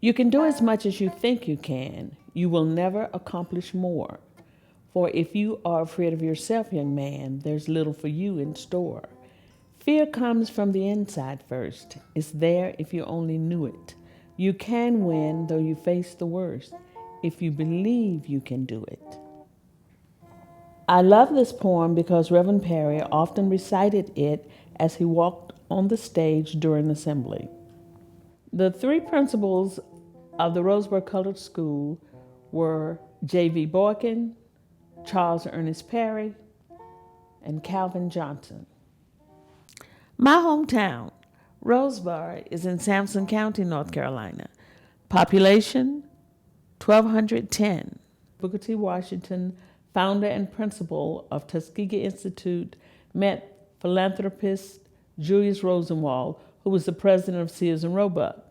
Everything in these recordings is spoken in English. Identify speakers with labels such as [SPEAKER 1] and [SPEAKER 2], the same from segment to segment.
[SPEAKER 1] You can do as much as you think you can. You will never accomplish more. For if you are afraid of yourself, young man, there's little for you in store. Fear comes from the inside first. It's there if you only knew it. You can win though you face the worst, if you believe you can do it. I love this poem because Reverend Perry often recited it as he walked on the stage during assembly. The three principals of the Roseboro Colored School were J.V. Boykin, Charles Ernest Perry, and Calvin Johnson. My hometown, Roseboro, is in Sampson County, North Carolina. Population, 1,210. Booker T. Washington, founder and principal of Tuskegee Institute, met philanthropist Julius Rosenwald, who was the president of Sears and Roebuck.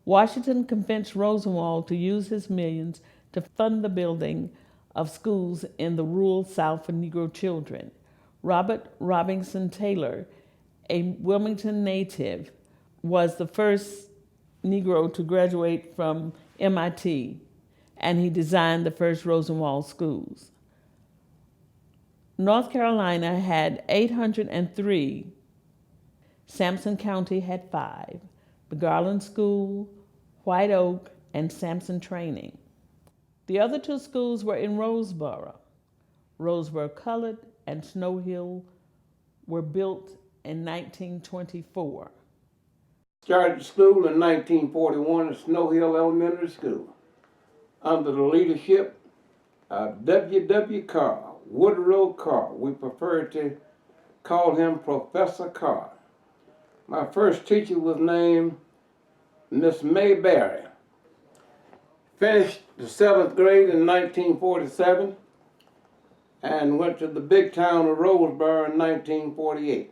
[SPEAKER 1] Washington convinced Rosenwald to use his millions to fund the building of schools in the rural South for Negro children. Robert Robinson Taylor, a Wilmington native, was the first Negro to graduate from MIT, and he designed the first Rosenwald Schools. North Carolina had 803. Sampson County had 5. The Garland School, White Oak, and Sampson Training. The other 2 schools were in Roseboro. Roseboro Colored and Snow Hill were built in 1924.
[SPEAKER 2] Started school in 1941 at Snow Hill Elementary School under the leadership of W.W. Carr, Woodrow Carr. We prefer to call him Professor Carr. My first teacher was named Miss May Berry. Finished the 7th grade in 1947 and went to the big town of Roseboro in 1948.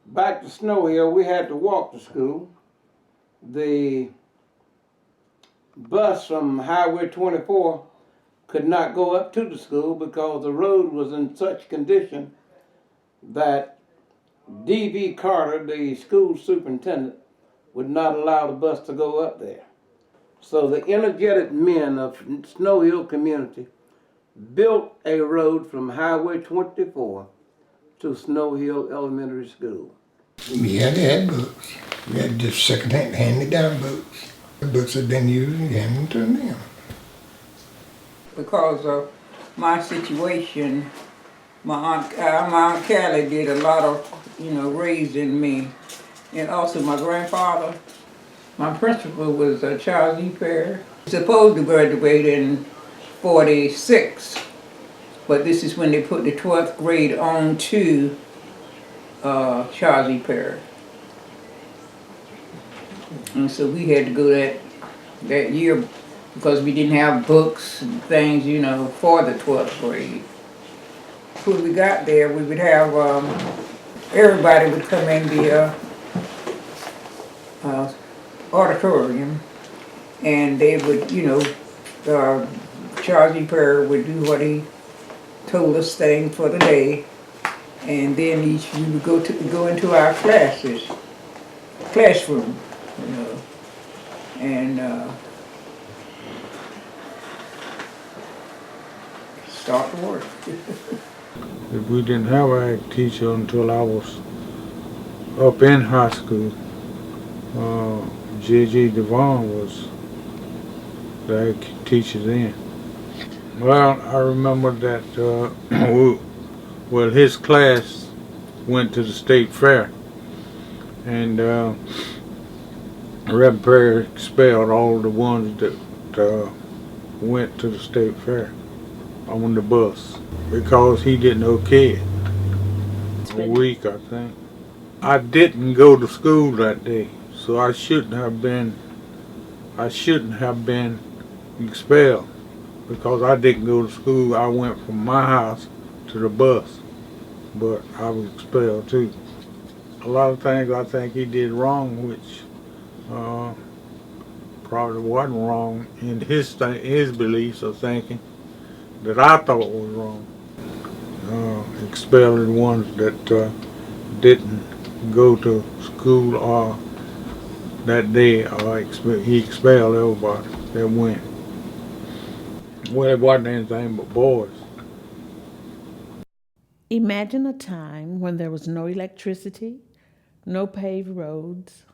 [SPEAKER 2] Back to Snow Hill, we had to walk to school. The bus from Highway 24 could not go up to the school because the road was in such condition that D.V. Carter, the school superintendent, would not allow the bus to go up there. So the energetic men of Snow Hill community built a road from Highway 24 to Snow Hill Elementary School.
[SPEAKER 3] Yeah, they had books. We had just second-hand, handed-down books. The books had been used and handed to them.
[SPEAKER 4] Because of my situation, my aunt Callie did a lot of, raising me. And also my grandfather. My principal was Charles E. Perry. He was supposed to graduate in 46, but this is when they put the 12th grade on to Charles E. Perry. And so we had to go that year because we didn't have books and things, for the 12th grade. When we got there, we would have, everybody would come in the auditorium, and they would, Charles E. Perry would do what he told us things for the day, and then we would go into our classroom, and start to work.
[SPEAKER 5] We didn't have an ag teacher until I was up in high school. J.J. Devon was the ag teacher then. Well, I remember that his class went to the state fair, and Reverend Perry expelled all the ones that went to the state fair on the bus because he didn't okay it. A week, I think. I didn't go to school that day, so I shouldn't have been expelled because I didn't go to school. I went from my house to the bus, but I was expelled too. A lot of things I think he did wrong, which probably wasn't wrong in his beliefs or thinking that I thought was wrong. Expelling ones that didn't go to school or that day, he expelled everybody that went. Well, it wasn't anything but boys.
[SPEAKER 1] Imagine a time when there was no electricity, no paved roads.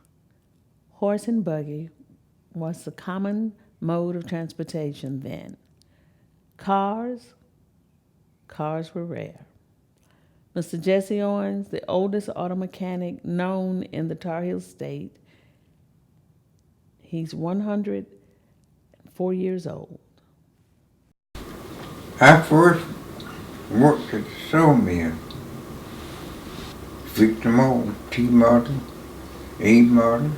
[SPEAKER 1] Horse and buggy was the common mode of transportation then. Cars were rare. Mr. Jesse Owens, the oldest auto mechanic known in the Tar Heel State, he's 104 years old.
[SPEAKER 6] I first worked at the sawmill. Fixed them all, T-model, A-model.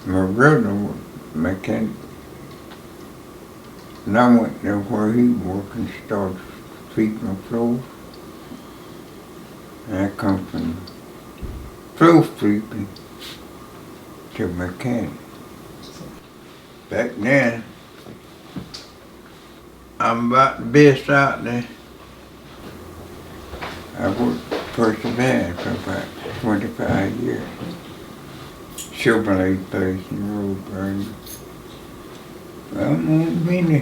[SPEAKER 6] My brother was a mechanic. And I went there where he worked and started sweeping the floors. And I come from floor sweeping to mechanic. Back then, I'm about the best out there. I worked first and band for about 25 years. Chevrolet place in Roseboro. Well, many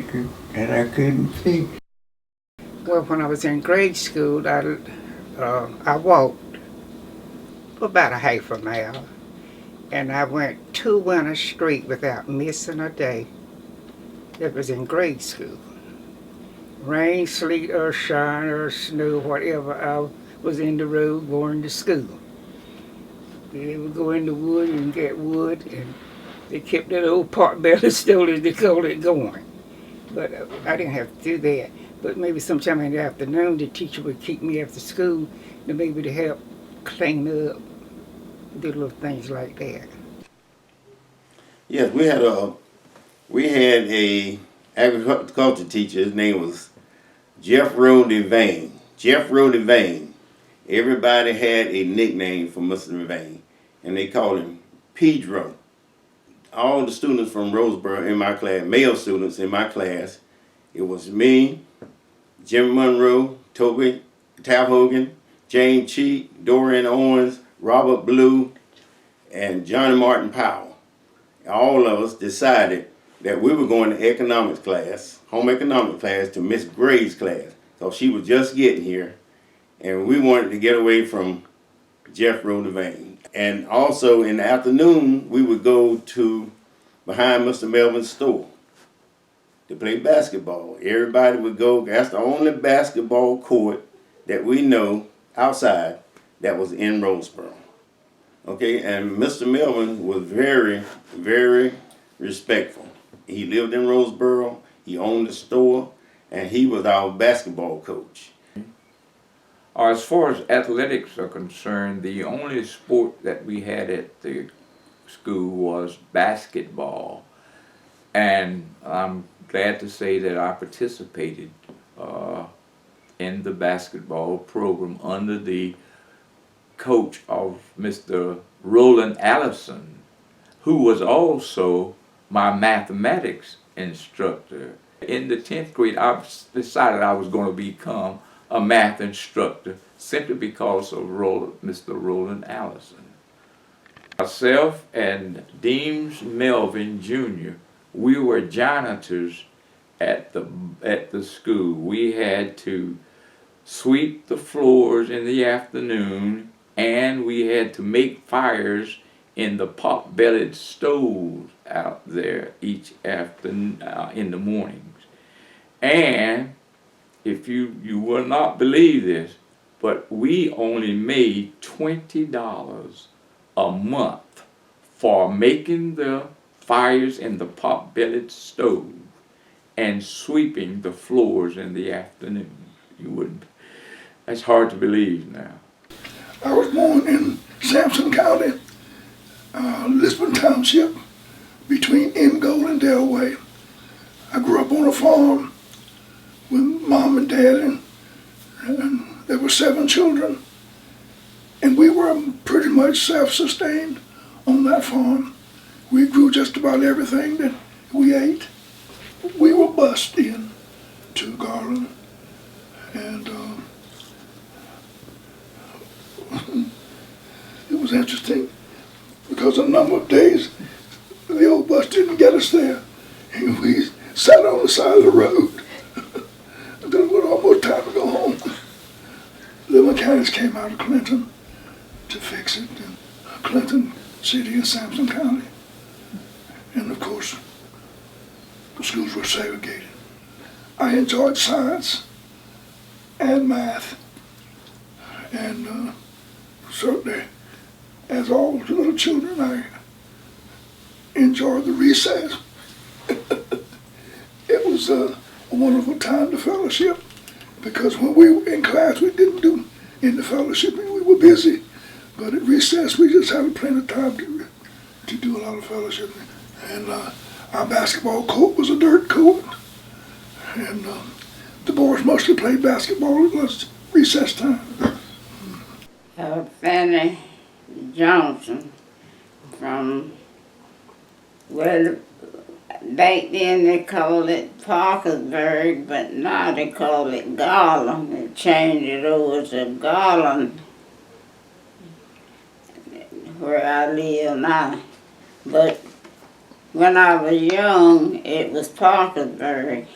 [SPEAKER 6] that I couldn't fix.
[SPEAKER 7] Well, when I was in grade school, I walked for about a half a mile, and I went 2 winters straight without missing a day. That was in grade school. Rain, sleet, or shine, or snow, whatever, I was in the road going to school. They would go in the wood and get wood, and they kept that old pot belly stove, as they called it, going. But I didn't have to do that. But maybe sometime in the afternoon, the teacher would keep me after school, and maybe to help clean up, do little things like that.
[SPEAKER 8] Yes, we had a agriculture teacher. His name was Jeff Devane. Jeff Devane. Everybody had a nickname for Mr. Devane, and they called him Pedro. All the students from Roseboro in my class, male students in my class, it was me, Jim Monroe, Toby Taphogan, James Cheek, Dorian Owens, Robert Blue, and Johnny Martin Powell. All of us decided that we were going to economics class, home economics class, to Miss Gray's class, because she was just getting here, and we wanted to get away from Jeff Devane. And also in the afternoon, we would go to behind Mr. Melvin's store to play basketball. Everybody would go. That's the only basketball court that we know outside that was in Roseboro. Okay, and Mr. Melvin was very, very respectful. He lived in Roseboro, he owned the store, and he was our basketball coach.
[SPEAKER 9] As far as athletics are concerned, the only sport that we had at the school was basketball. And I'm glad to say that I participated in the basketball program under the coach of Mr. Roland Allison, who was also my mathematics instructor. In the 10th grade, I decided I was going to become a math instructor simply because of Mr. Roland Allison. Myself and Deems Melvin Jr., we were janitors at the school. We had to sweep the floors in the afternoon, and we had to make fires in the pot-bellied stoves out there each afternoon in the mornings. And if you will not believe this, but we only made $20 a month for making the fires in the pot-bellied stove and sweeping the floors in the afternoon. You wouldn't. That's hard to believe now.
[SPEAKER 10] I was born in Sampson County, Lisbon Township, between Ingold and Delaware. I grew up on a farm with mom and dad, and there were 7 children. And we were pretty much self-sustained on that farm. We grew just about everything that we ate. We were bused in to Garland, and it was interesting because because a number of days the old bus didn't get us there. And we sat on the side of the road. And then it was almost time to go home. The mechanics came out of Clinton to fix it. And Clinton City and Sampson County. And of course, the schools were segregated. I enjoyed science and math. And certainly, as all little children, I enjoyed the recess. It was a wonderful time to fellowship, because when we were in class, we didn't do in the fellowship, we were busy. But at recess, we just had plenty of time to do a lot of fellowship. And our basketball court was a dirt court. And the boys mostly played basketball at lunch, recess time.
[SPEAKER 11] Fannie Johnson from, well, back then they called it Parkersburg, but now they call it Garland. They changed it over to Garland, where I live now. But when I was young, it was Parkersburg,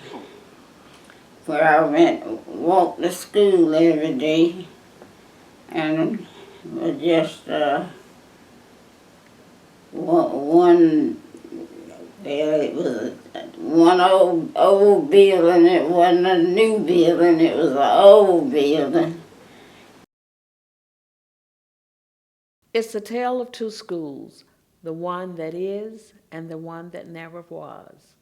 [SPEAKER 11] where I walked to school every day, and it was just it was one old building. It wasn't a new building, it was an old building.
[SPEAKER 1] It's a tale of two schools, the one that is and the one that never was.